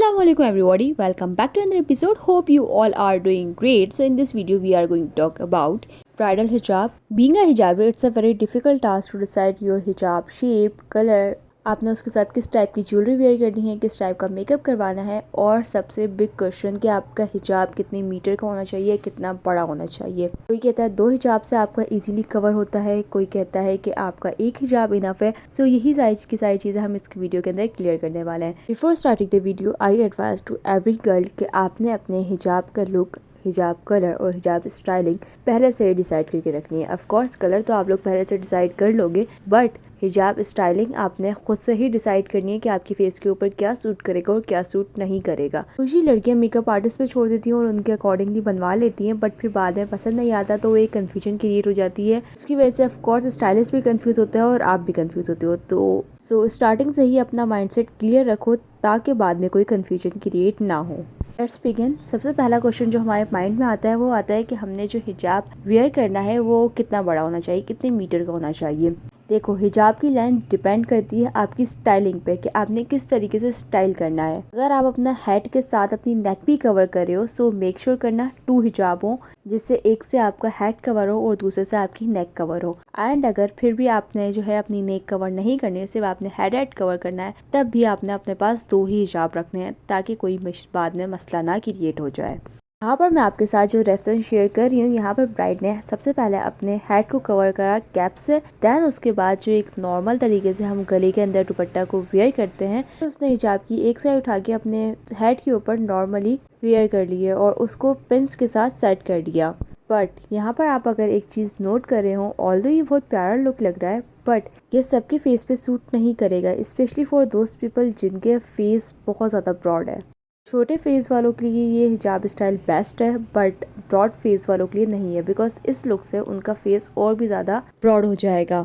Assalamualaikum everybody, welcome back to another episode. Hope you all are doing great. So in this video we are going to talk about bridal hijab. Being a hijabi, it's a very difficult task to decide your hijab shape, color. आपने उसके साथ किस type की jewellery where करनी है, किस type का makeup करवाना है, और सबसे बिग क्वेश्चन कि आपका हिजाब कितने मीटर का होना चाहिए, कितना बड़ा होना चाहिए। कोई कहता है 2 हिजाब से आपका इजीली कवर होता है, कोई कहता है कि आपका एक हिजाब इनफ है। सो यही सारी चीज़ें हम इस वीडियो के अंदर क्लियर करने वाले हैं। Before starting the video I advise to every girl कि आपने अपने हिजाब का लुक, हिजाब कलर और हिजाब स्टाइलिंग पहले से डिसाइड करके रखनी है। ऑफ कोर्स कलर तो आप लोग पहले से डिसाइड कर लोगे, बट हिजाब स्टाइलिंग आपने खुद से ही डिसाइड करनी है कि आपकी फेस के ऊपर क्या सूट करेगा और क्या सूट नहीं करेगा। कुछ ही लड़कियां मेकअप आर्टिस्ट पे छोड़ देती हैं और उनके अकॉर्डिंगली बनवा लेती हैं, बट फिर बाद में पसंद नहीं आता तो एक कंफ्यूजन क्रिएट हो जाती है। इसकी वजह से ऑफ कोर्स स्टाइलिस्ट भी कंफ्यूज होता है और आप भी कंफ्यूज होते हो। तो स्टार्टिंग से ही अपना माइंडसेट क्लियर रखो ताकि बाद में कोई कंफ्यूजन क्रिएट ना हो। Let's begin. सबसे पहला क्वेश्चन जो हमारे माइंड में आता है वो आता है कि हमने जो हिजाब वेयर करना है वो कितना बड़ा होना चाहिए, कितने मीटर का होना चाहिए। देखो, हिजाब की लेंथ डिपेंड करती है आपकी स्टाइलिंग पे कि आपने किस तरीके से स्टाइल करना है। अगर आप अपना हेड के साथ अपनी नेक भी कवर कर रहे हो, सो मेक श्योर करना 2 हिजाब हो, जिससे एक से आपका हेड कवर हो और दूसरे से आपकी नेक कवर हो। एंड अगर फिर भी आपने जो है अपनी नेक कवर नहीं करनी है, सिर्फ आपने हेड कवर करना है, तब भी आपने अपने पास 2 ही हिजाब रखने हैं ताकि कोई बाद में मसला ना क्रिएट हो जाए। यहाँ पर मैं आपके साथ जो रेफरेंस शेयर कर रही हूँ, यहाँ पर ब्राइड ने सबसे पहले अपने हेड को कवर करा कैप से, देन उसके बाद जो एक नॉर्मल तरीके से हम गले के अंदर दुपट्टा को वेयर करते हैं, तो उसने हिजाब की एक साइड उठा के अपने हेड के ऊपर नॉर्मली वेयर कर ली है और उसको पिन्स के साथ सेट कर दिया। बट यहाँ पर आप अगर एक चीज़ नोट कर रहे हो, ऑल्दो ये बहुत प्यारा लुक लग रहा है, बट ये सबके फेस पे सूट नहीं करेगा, स्पेशली फॉर दोस्त पीपल जिनके फेस बहुत ज़्यादा ब्रॉड है। छोटे फेस वालों के लिए ये हिजाब स्टाइल बेस्ट है, बट ब्रॉड फेस वालों के लिए नहीं है, बिकॉज इस लुक से उनका फेस और भी ज़्यादा ब्रॉड हो जाएगा।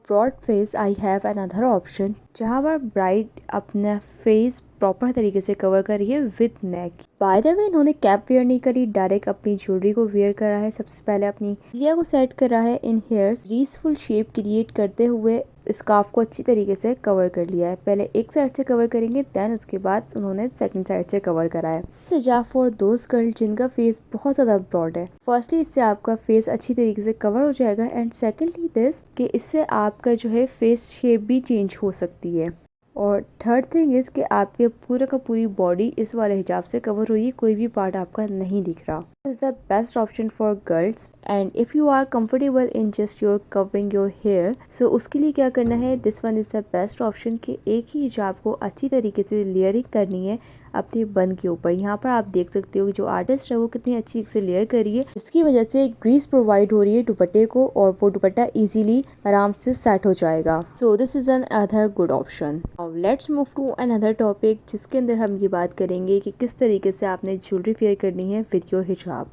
Broad face I have another option, जहाँ पर ब्राइड अपना फेस प्रॉपर तरीके से कवर करी है with neck. By the way, इन्होंने कैप वेयर नहीं करी, डायरेक्ट अपनी ज्वेलरी को वेयर करा है। सबसे पहले अपनी लिया को सेट करा है इन हेयर्स, ग्रेसफुल शेप क्रिएट करते हुए स्कार्फ को अच्छी तरीके से कवर कर लिया है। पहले एक साइड से कवर करेंगे, देन उसके बाद उन्होंने सेकंड साइड से कवर करा है। हिजाब फॉर दोस्त गर्ल जिनका फेस बहुत ज़्यादा ब्रॉड है, फर्स्टली इससे आपका फेस अच्छी तरीके से कवर हो जाएगा, एंड सेकेंडली दिस कि इससे आपका जो है फेस शेप भी चेंज हो सकती है। और थर्ड थिंग इज़ कि आपके पूरे का पूरी बॉडी इस वाले हिजाब से कवर हुई है, कोई भी पार्ट आपका नहीं दिख रहा। Is the best option for girls, and if you are comfortable in just your covering your hair, so उसके लिए क्या करना है, this one is the best option कि एक ही हिजाब को अच्छी तरीके से लेयरिंग करनी है अपने बन के ऊपर। यहाँ पर आप देख सकते हो कि जो आर्टिस्ट है वो कितनी अच्छी से लेयर करी है, इसकी वजह से एक ग्रीस प्रोवाइड हो रही है दुपट्टे को और वो दुपट्टा इजीली आराम से सेट हो जाएगा। So this is another good option. Now let's move to another topic, जिसके अंदर हम ये बात करेंगे कि किस तरीके से आपने ज्वेलरी वेयर करनी है विद योर हिजाब।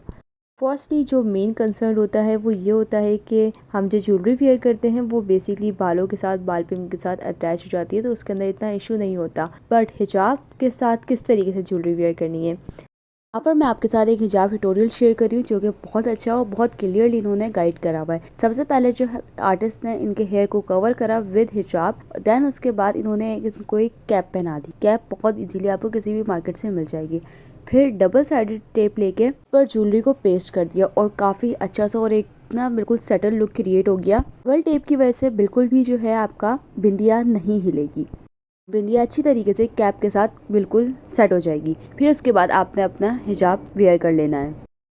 फर्स्टली जो मेन कंसर्न होता है वो ये होता है कि हम जो ज्वेलरी वेयर करते हैं वो बेसिकली बालों के साथ, बाल पिन के साथ अटैच हो जाती है, तो उसके अंदर इतना इशू नहीं होता। बट हिजाब के साथ किस तरीके से ज्वेलरी वेयर करनी है, यहाँ पर मैं आपके साथ एक हिजाब ट्यूटोरियल शेयर कर रही हूँ जो कि बहुत अच्छा और बहुत क्लियरली इन्होंने गाइड करा हुआ है। सबसे पहले जो आर्टिस्ट ने इनके हेयर को कवर करा विद हिजाब, देन उसके बाद इन्होंने इनको एक कैप पहना दी। कैप बहुत इजीली आपको किसी भी मार्केट से मिल जाएगी। फिर डबल साइडेड टेप लेके पर ज्वेलरी को पेस्ट कर दिया और काफ़ी अच्छा सा और एक ना बिल्कुल सेटल लुक क्रिएट हो गया। डबल टेप की वजह से बिल्कुल भी जो है आपका बिंदिया नहीं हिलेगी, बिंदिया अच्छी तरीके से कैप के साथ बिल्कुल सेट हो जाएगी। फिर उसके बाद आपने अपना हिजाब वेयर कर लेना है।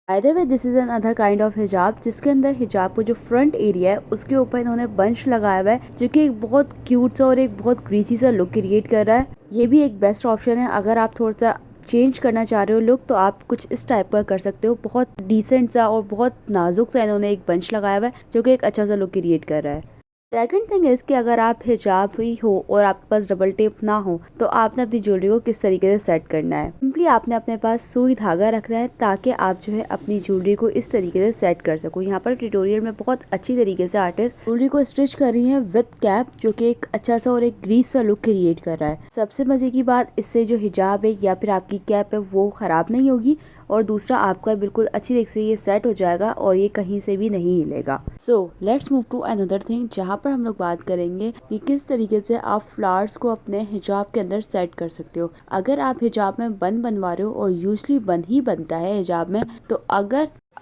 By the way, this is N other kind of हिजाब, जिसके अंदर हिजाब को जो फ्रंट एरिया है उसके ऊपर इन्होंने बंच लगाया हुआ है, जो कि एक बहुत क्यूट सा और एक बहुत ग्रीसी सा लुक क्रिएट कर रहा है। ये भी एक बेस्ट ऑप्शन है। अगर आप थोड़ा सा चेंज करना चाह रहे हो लुक, तो आप कुछ इस टाइप का कर सकते हो। बहुत डिसेंट सा और बहुत नाजुक सा इन्होंने एक बंच लगाया हुआ है, जो कि एक अच्छा सा लुक क्रिएट कर रहा है। सेकंड थिंग इज कि अगर आप हिजाब ही हो और आपके पास डबल टेप ना हो, तो आपने अपनी ज्वेलरी को किस तरीके से सेट करना है। सिंपली आपने अपने पास सुई धागा रखना है ताकि आप जो है अपनी ज्वेलरी को इस तरीके से सेट कर सको। यहाँ पर ट्यूटोरियल में बहुत अच्छी तरीके से आर्टिस्ट ज्वेलरी को स्टिच कर रही है विद कैप, जो कि एक अच्छा सा और एक ग्रीस सा लुक क्रिएट कर रहा है। सबसे मजे की बात, इससे जो हिजाब है या फिर आपकी कैप है वो खराब नहीं होगी और दूसरा आपका बिल्कुल अच्छी तरीके से ये सेट हो जाएगा और ये कहीं से भी नहीं हिलेगा। So let's move to another thing, जहाँ पर हम लोग बात करेंगे कि किस तरीके से आप फ्लावर्स को अपने हिजाब के अंदर सेट कर सकते हो। अगर आप हिजाब में बन बनवा रहे हो, और यूजली बन ही बनता है हिजाब में, तो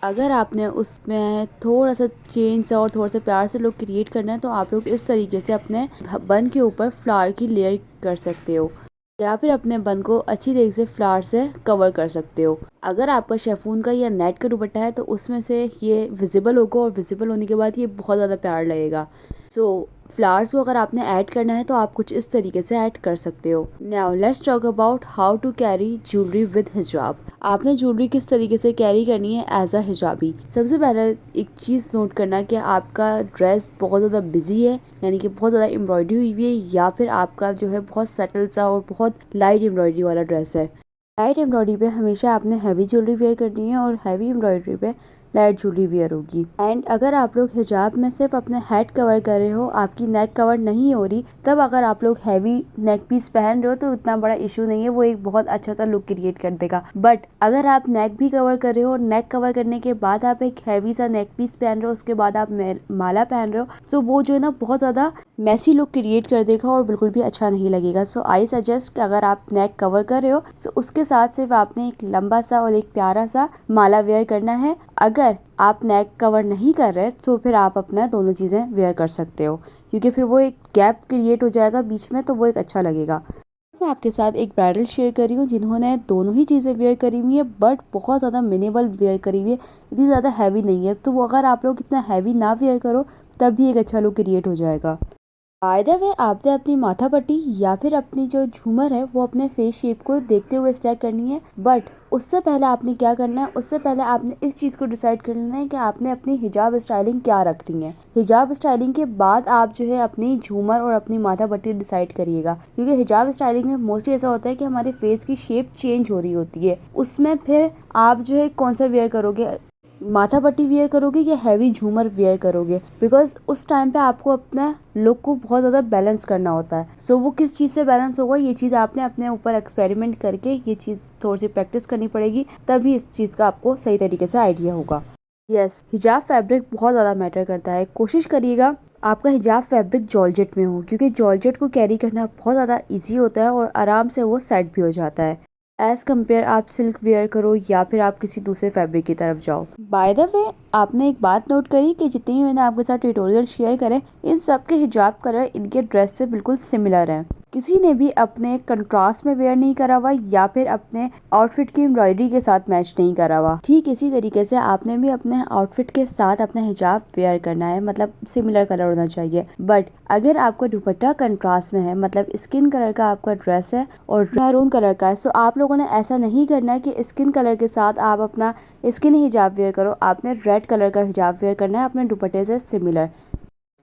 अगर आपने उसमें थोड़ा सा चेंज और थोड़ा सा प्यार से लोग क्रिएट करना है, तो आप लोग इस तरीके से अपने बन के ऊपर फ्लावर की लेयर कर सकते हो, या फिर अपने बन को अच्छी तरीके से फ्लावर से कवर कर सकते हो। अगर आपका शेफून का या नेट का दुपट्टा है तो उसमें से ये विजिबल होगा, और विजिबल होने के बाद ये बहुत ज़्यादा प्यार लगेगा। सो फ्लावर्स को अगर आपने ऐड करना है तो आप कुछ इस तरीके से ऐड कर सकते हो। Now let's talk about how to carry jewellery with हिजाब। आपने ज्वेलरी किस तरीके से कैरी करनी है एज अ हिजाबी। सबसे पहले एक चीज़ नोट करना कि आपका ड्रेस बहुत ज़्यादा बिजी है, यानी कि बहुत ज़्यादा एम्ब्रॉयडरी हुई हुई है, या फिर आपका जो है बहुत सटल सा और बहुत लाइट एम्ब्रॉयडरी वाला ड्रेस है। लाइट एम्ब्रॉयडरी पे हमेशा आपने हैवी ज्वेलरी वेयर करनी है, और हैवी एम्ब्रॉयडरी पे लाइट ज्वेलरी वेयर होगी। एंड अगर आप लोग हिजाब में सिर्फ अपने हेड कवर कर रहे हो, आपकी नेक कवर नहीं हो रही, तब अगर आप लोग हैवी नेक पीस पहन रहे हो तो इतना बड़ा इशू नहीं है, वो एक बहुत अच्छा सा लुक क्रिएट कर देगा। बट अगर आप नेक भी कवर कर रहे हो, नेक कवर करने के बाद आप एक हैवी सा नेक पीस पहन रहे हो, उसके बाद आप माला पहन रहे हो, सो वो जो है ना बहुत ज़्यादा मैसी लुक क्रिएट कर देगा और बिल्कुल भी अच्छा नहीं लगेगा। सो आई सजेस्ट कि अगर आप नेक कवर कर रहे हो, सो उसके साथ सिर्फ आपने एक लंबा सा और एक प्यारा सा माला वेयर करना है। अगर आप नेक कवर नहीं कर रहे तो फिर आप अपना दोनों चीज़ें वेयर कर सकते हो, क्योंकि फिर वो एक गैप क्रिएट हो जाएगा बीच में, तो वो एक अच्छा लगेगा। मैं आपके साथ एक ब्राइडल शेयर कर रही हूँ जिन्होंने दोनों ही चीज़ें वेयर करी हुई है, बट बहुत ज़्यादा मिनिमल वेयर करी हुई है, इतनी ज़्यादा हैवी नहीं है। तो वो अगर आप लोग इतना हैवी ना वेयर करो तब भी एक अच्छा लुक क्रिएट हो जाएगा। बाय द वे, आपने अपनी माथा पट्टी या फिर अपनी जो झूमर है वो अपने फेस शेप को देखते हुए स्टाइल करनी है। बट उससे पहले आपने क्या करना है, उससे पहले आपने इस चीज़ को डिसाइड कर लेना है कि आपने अपनी हिजाब स्टाइलिंग क्या रखनी है। हिजाब स्टाइलिंग के बाद आप जो है अपनी झूमर और अपनी माथा पट्टी डिसाइड करिएगा, क्योंकि हिजाब स्टाइलिंग में मोस्टली ऐसा होता है कि हमारे फेस की शेप चेंज हो रही होती है। उसमें फिर आप जो है कौन सा वेयर करोगे, माथा पट्टी वेयर करोगे या हैवी झूमर वेयर करोगे, बिकॉज उस टाइम पे आपको अपना लुक को बहुत ज़्यादा बैलेंस करना होता है। सो वो किस चीज़ से बैलेंस होगा, ये चीज़ आपने अपने ऊपर एक्सपेरिमेंट करके ये चीज़ थोड़ी सी प्रैक्टिस करनी पड़ेगी, तभी इस चीज़ का आपको सही तरीके से आइडिया होगा। यस, हिजाब फैब्रिक बहुत ज़्यादा मैटर करता है। कोशिश करिएगा आपका हिजाब फैब्रिक जॉर्जेट में हो, क्योंकि जॉर्जेट को कैरी करना बहुत ज़्यादा ईजी होता है और आराम से वो सेट भी हो जाता है, एज कम्पेयर आप सिल्क वेयर करो या फिर आप किसी दूसरे फैब्रिक की तरफ जाओ। बाय द वे, आपने एक बात नोट करी कि जितनी भी मैंने आपके साथ ट्यूटोरियल शेयर करे, इन सब के हिजाब कलर इनके ड्रेस से बिल्कुल सिमिलर हैं। किसी ने भी अपने कंट्रास्ट में वेयर नहीं करा हुआ या फिर अपने आउटफिट की एम्ब्रॉयडरी के साथ मैच नहीं करा हुआ। ठीक इसी तरीके से आपने भी अपने आउटफिट के साथ अपना हिजाब वेयर करना है, मतलब सिमिलर कलर होना चाहिए। बट अगर आपका दुपट्टा कंट्रास्ट में है, मतलब स्किन कलर का आपका ड्रेस है और मैरून कलर का है, सो आप लोगों ने ऐसा नहीं करना है कि स्किन कलर के साथ आप अपना स्किन हिजाब वेयर करो। आपने रेड कलर का हिजाब वेयर करना है अपने दुपट्टे से सिमिलर,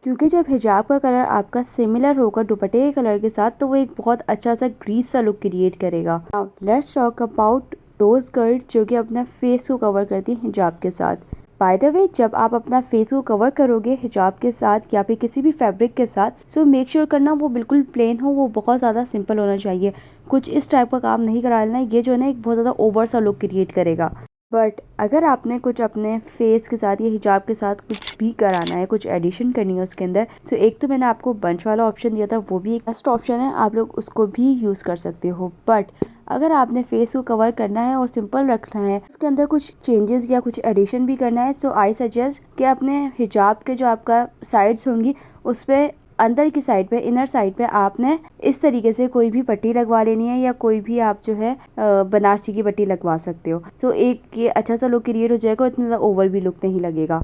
क्योंकि जब हिजाब का कलर आपका सिमिलर होगा दुपट्टे के कलर के साथ, तो वो एक बहुत अच्छा सा ग्रीस सा लुक क्रिएट करेगा। Now let's talk about those girl जो कि अपना फेस को कवर करती है हिजाब के साथ। बाय द वे, जब आप अपना फेस को कवर करोगे हिजाब के साथ या फिर किसी भी फैब्रिक के साथ, सो मेक श्योर करना वो बिल्कुल प्लेन हो, वो बहुत ज़्यादा सिंपल होना चाहिए। कुछ इस टाइप का काम नहीं करा लेना, ये जो है ना एक बहुत ज़्यादा ओवर सा लुक क्रिएट करेगा। बट अगर आपने कुछ अपने फेस के साथ या हिजाब के साथ कुछ भी कराना है, कुछ एडिशन करनी है उसके अंदर, तो एक तो मैंने आपको बंच वाला ऑप्शन दिया था, वो भी एक बेस्ट ऑप्शन है, आप लोग उसको भी यूज़ कर सकते हो। बट अगर आपने फेस को कवर करना है और सिंपल रखना है, उसके अंदर कुछ चेंजेस या कुछ एडिशन भी करना है, सो आई सजेस्ट कि अपने हिजाब के जो आपका साइड्स होंगी उस पर अंदर की साइड पे, इनर साइड पे आपने इस तरीके से कोई भी पट्टी लगवा लेनी है, या कोई भी आप जो है बनारसी की पट्टी लगवा सकते हो। सो एक ये अच्छा सा लुक क्रिएट हो जाएगा, इतना ज़्यादा ओवर भी लुक नहीं लगेगा।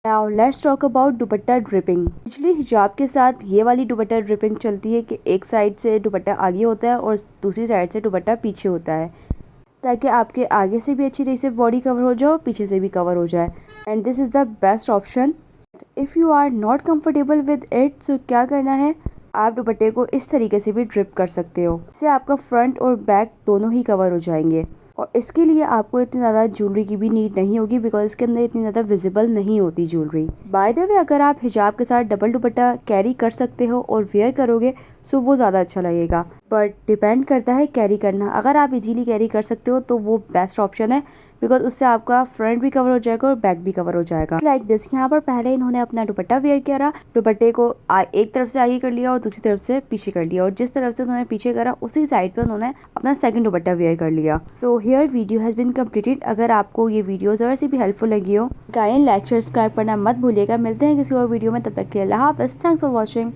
Now let's talk about dupatta dripping. Actually हिजाब के साथ ये वाली दुपट्टा ड्रिपिंग चलती है कि एक साइड से दुपट्टा आगे होता है और दूसरी साइड से दुपट्टा पीछे होता है, ताकि आपके आगे से भी अच्छी तरीके से बॉडी कवर हो जाए और पीछे से भी कवर हो जाए। And this is the best option if you are not comfortable with it. So क्या करना है, आप दुपट्टे को इस तरीके से भी ड्रिप कर सकते हो, इससे आपका फ्रंट और बैक दोनों ही कवर हो जाएंगे। और इसके लिए आपको इतनी ज़्यादा ज्वेलरी की भी नीड नहीं होगी, बिकॉज इसके अंदर इतनी ज़्यादा विजिबल नहीं होती ज्वेलरी। बाय द वे, अगर आप हिजाब के साथ डबल दुपट्टा कैरी कर सकते हो और वेयर करोगे, सो वो ज़्यादा अच्छा लगेगा। बट डिपेंड करता है कैरी करना, अगर आप इजीली कैरी कर सकते हो तो वो बेस्ट ऑप्शन है, बिकॉज उससे आपका फ्रंट भी कवर हो जाएगा और बैक भी कवर हो जाएगा। लाइक दिस, यहाँ पर पहले इन्होंने अपना दुपट्टा वेयर करा, दुपट्टे को एक तरफ से आगे कर लिया और दूसरी तरफ से पीछे कर लिया, और जिस तरफ से उन्होंने पीछे करा उसी साइड पे उन्होंने अपना सेकंड दुपट्टा वेयर कर लिया। So here video has been completed. अगर आपको ये वीडियो जरा सी भी हेल्पफुल लगी हो, गाइड लाइक सब्सक्राइब करना मत भूलिएगा। मिलते हैं किसी और वीडियो में, तब तक के लिए अल्लाह हाफ़िज़। Thanks for watching.